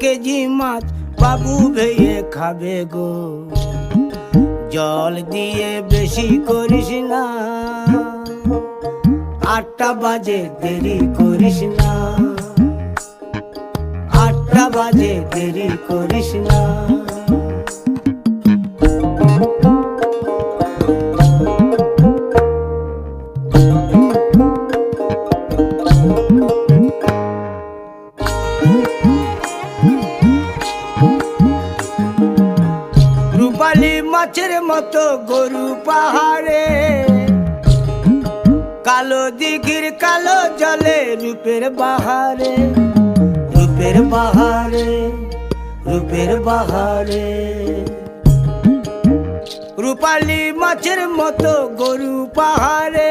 KG মাছ বাবু ভেয়ে খাবে গো। জল দিয়ে বেশি করিস না, 8টা বাজে দেরি করিস না, 8টা বাজে দেরি করিস না। রূপালী মাছের মতো গরু পাহাড়ে, কালো দিঘির কালো জলে রূপের বাহারে, রূপের বাহারে, রূপের বাহারে। রূপালী মাছের মতো গরু পাহাড়ে,